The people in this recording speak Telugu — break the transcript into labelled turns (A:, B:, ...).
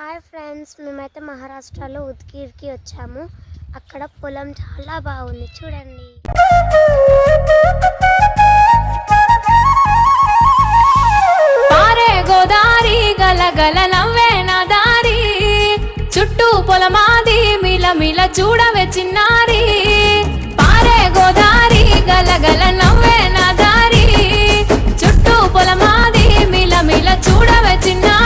A: హాయ్ ఫ్రెండ్స్, మేమైతే మహారాష్ట్రలో ఉద్గిర్కి వచ్చాము. అక్కడ పొలం చాలా బాగుంది, చూడండి.
B: పారే గోదారి గలగల నవ్వే నా దారి, చుట్టూ పొలమాది మిల మిల చూడవే చిన్నారి. పారే గోదారి గలగల నవ్వే నా దారి, చుట్టూ పొలమాది మిల మిల చూడవే చిన్నారి.